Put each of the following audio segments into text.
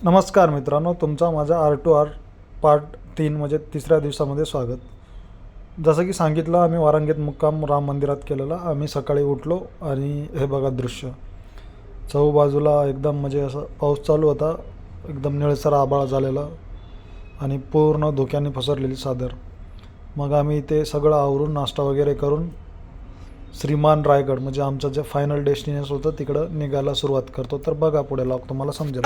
नमस्कार मित्रांनो, तुमचा माझा R2R पार्ट 3 म्हणजे तिसऱ्या दिवसामध्ये स्वागत. जसं की सांगितलं, आम्ही वारांगेत मुक्काम राम मंदिरात केलेला. आम्ही सकाळी उठलो आणि हे बघा दृश्य. चहूबाजूला एकदम म्हणजे असं पाऊस चालू होता, एकदम निळसर आभाळ झालेलं आणि पूर्ण धुक्याने पसरलेली चादर. मग आम्ही ते सगळं आवरून नाश्ता वगैरे करून श्रीमान रायगड म्हणजे आमचं जे फायनल डेस्टिनेशन होतं तिकडं निघायला सुरुवात करतो. तर बघा पुढे लॉक तुम्हाला समजेल.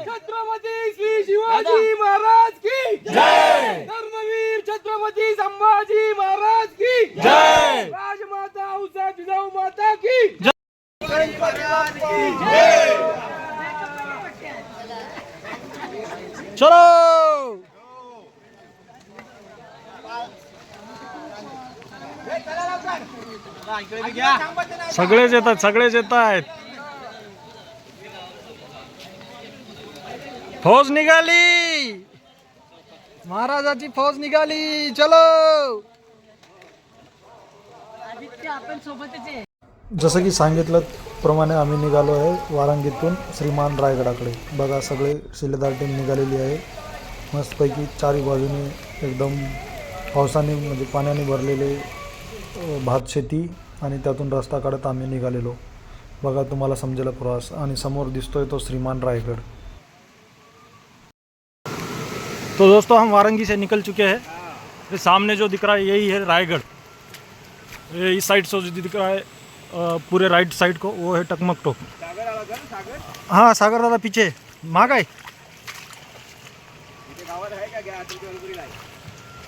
छत्रपती श्री शिवाजी महाराज की जय। धर्मवीर छत्रपती संभाजी महाराज की जय। राजमाता उषा जिजाऊ माता की जय। चलो सगळेच येत आहेत. फौज निघाली, महाराजाची फौज निघाली. चलो. जसं की सांगितलं प्रमाणे आम्ही निघालो आहे वारांगीतून श्रीमान रायगडाकडे. बघा सगळे शिलेदार टीम निघालेली आहे. मस्तपैकी चारी बाजूने एकदम पावसाने म्हणजे पाण्याने भरलेले भात शेती आणि त्यातून रस्ता काढत आम्ही निघालेलो. बघा तुम्हाला समजेल प्रवास. आणि समोर दिसतोय तो श्रीमान रायगड. तो दोस्तों हम वारंगी से निकल चुके हैं. ये सामने जो दिख रहा है यही है रायगढ़. ये इस साइड से जो दिख रहा है पूरे राइट साइड को वो है टकमक टोक. हाँ सागर दादा पीछे माग आहे.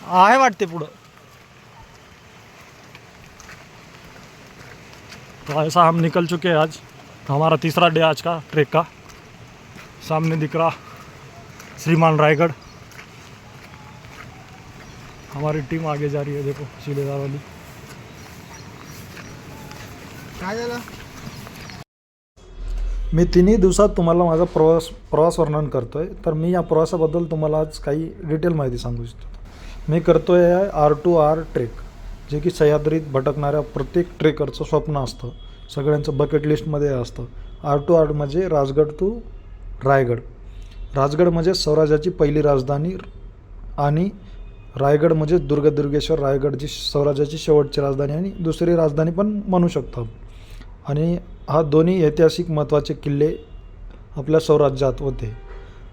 आहे वाटते पुढं. तो ऐसा हम निकल चुके हैं आज. हमारा तीसरा डे आज का ट्रेक का. सामने दिख रहा श्रीमान रायगढ़. हमारी टीम आगे जा रही है. देखो शिलेदार वाली. काय झालं. मी तिन्ही दिवसात तुम्हाला माझा प्रवास वर्णन करतोय. तर मी या प्रवासाबद्दल तुम्हाला आज काही डिटेल माहिती सांगू इच्छितो. मी करतोय R2R ट्रेक, जे की सह्याद्रीत भटकणाऱ्या प्रत्येक ट्रेकरचं स्वप्न असतं. सगळ्यांचं बकेट लिस्टमध्ये असतं. R2R म्हणजे राजगड टू रायगड. राजगड म्हणजे स्वराज्याची पहिली राजधानी आणि रायगड म्हणजे दुर्गेश्वर रायगडची स्वराज्याची शेवटची राजधानी आणि दुसरी राजधानी पण म्हणू शकतो. आणि हा दोन्ही ऐतिहासिक महत्त्वाचे किल्ले आपल्या स्वराज्यात होते.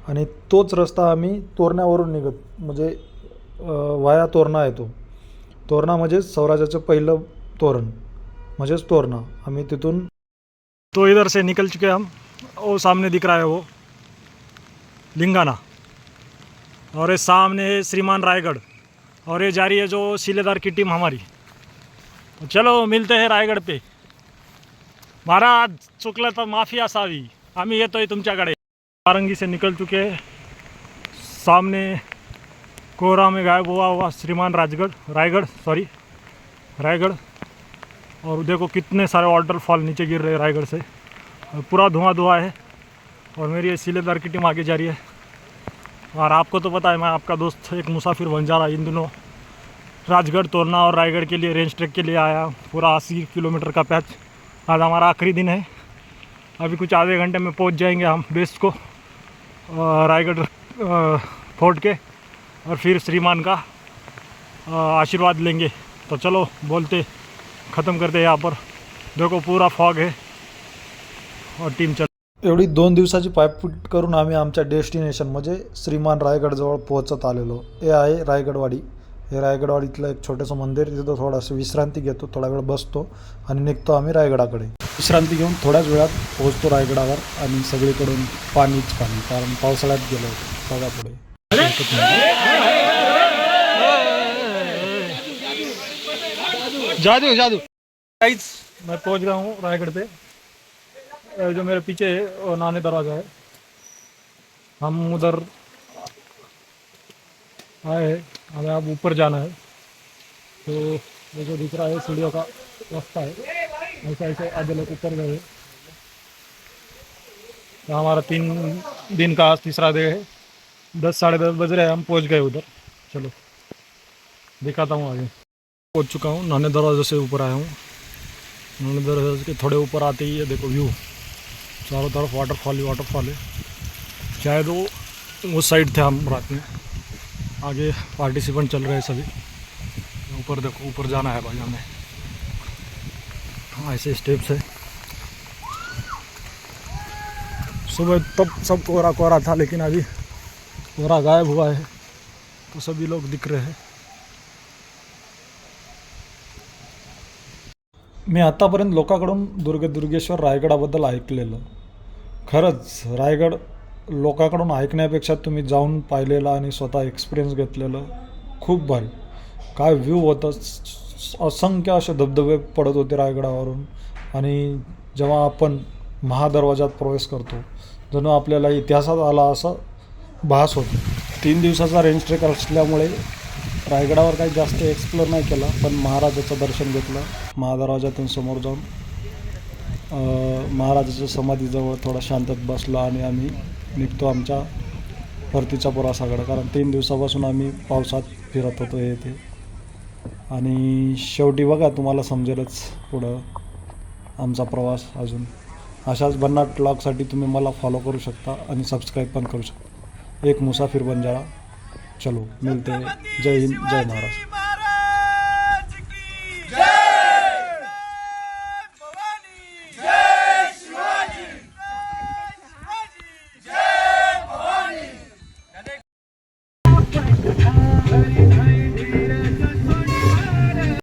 आणि तोच रस्ता आम्ही तोरण्यावरून निघत म्हणजे वाया तोरणा येतो. तोरणा म्हणजे स्वराज्याचं पहिलं तोरण म्हणजेच तोरणा. आम्ही तिथून तो इधर से निकल चुके हम. वो सामने दिख रहा है वो लिंगाना. और ये सामने है श्रीमान रायगढ़. और ये जा रही है जो शिलेदार की टीम हमारी. चलो मिलते हैं रायगढ़ पे. महाराज चुकलं तर माफी असावी. आम्ही येतोय तुमच्याकडे. वारंगी से निकल चुके हैं. सामने कोहरा में गायब हुआ श्रीमान रायगढ़. और देखो कितने सारे वाटरफॉल नीचे गिर रहे हैं रायगढ़ से. और पूरा धुआं है. और मेरी ये शिलेदार की टीम आगे जा रही है. और आपको तो पता है मैं आपका दोस्त एक मुसाफिर बन जा रहा. इन दिनों राजगढ़ तोरना और रायगढ़ के लिए रेंज ट्रैक के लिए आया. पूरा 80 किलोमीटर का पैच. आज हमारा आखिरी दिन है. अभी कुछ आधे घंटे में पहुंच जाएंगे हम बेस को रायगढ़ फोर्ट के. और फिर श्रीमान का आशीर्वाद लेंगे. तो चलो बोलते ख़त्म करते यहाँ पर. देखो पूरा फॉग है और टीम चल. एवढी 2 दिवसाची पायपीट करून आम्ही आमच्या डेस्टिनेशन म्हणजे श्रीमान रायगडजवळ पोहोचत आलेलो. हे आहे रायगडवाडी. हे रायगडवाडीतलं एक छोटंसं मंदिर. तिथं थोडंसं विश्रांती घेतो, थोडा वेळ बसतो आणि निघतो आम्ही रायगडाकडे. विश्रांती घेऊन थोड्याच वेळात पोहोचतो रायगडावर. आणि सगळीकडून पाणीच पाणी, कारण पावसाळ्यात गेलो होतो. बघा पुढे. जादू गाइस, मैं पहुंच गया हूँ रायगढ़ पे. जो मेरे पीछे है वो नाने दरवाज़ा है. हम उधर आए हैं. हमें अब ऊपर जाना है. तो ये जो दिख रहा है सीढ़ियों का रास्ता है. ऐसे आधे लोग ऊपर गए. तो हमारा 3 दिन का आज तीसरा डे है. 10 साढ़े 10 बज रहे हैं. हम पहुंच गए उधर. चलो दिखाता हूँ आगे. पहुंच चुका हूँ. नाने दरवाजे से ऊपर आया हूँ. उन्होंने इधर के थोड़े ऊपर आते ही ये देखो व्यू, चारों तरफ वाटरफॉल ही वाटरफॉल है। शायद वो साइड थे हम रात में, आगे पार्टिसिपेंट चल रहे हैं सभी। ऊपर देखो, ऊपर जाना है भाई हमें, ऐसे स्टेप्स है। सुबह तब सब कोहरा कोहरा था, लेकिन अभी कोहरा गायब हुआ है, तो सभी लोग दिख रहे हैं। मी आतापर्यंत लोकांकडून दुर्गेश्वर रायगडाबद्दल ऐकलेलं, खरंच रायगड लोकांकडून ऐकण्यापेक्षा तुम्ही जाऊन पाहिलेलं आणि स्वतः एक्सपिरियन्स घेतलेलं खूप भारी। काय व्ह्यू होतं, असंख्य असे धबधबे पडत होते रायगडावरून, आणि जेव्हा आपण महादरवाजात प्रवेश करतो जणू आपल्याला इतिहासात आला असा भास होतो। 3 दिवसाचा रेंज ट्रेक असल्यामुळे रायगडावर काही जास्त एक्सप्लोर नाही केला, पण महाराजाचं दर्शन घेतलं महादरवाजातून समोर जाऊन। महाराजाच्या समाधीजवळ थोडा शांतत बसलो आणि आम्ही निघतो आमच्या परतीच्या प्रवासाकडे, कारण 3 दिवसापासून आम्ही पावसात फिरत होतो हे ते। आणि शेवटी बघा, तुम्हाला समजेलच पुढं आमचा प्रवास। अजून अशाच भन्नाट ब्लॉगसाठी तुम्ही मला फॉलो करू शकता आणि सबस्क्राईब पण करू शकता। एक मुसाफिर बंजारा, चलो मिलते हैं। जय हिंद, जय महाराष्ट्र।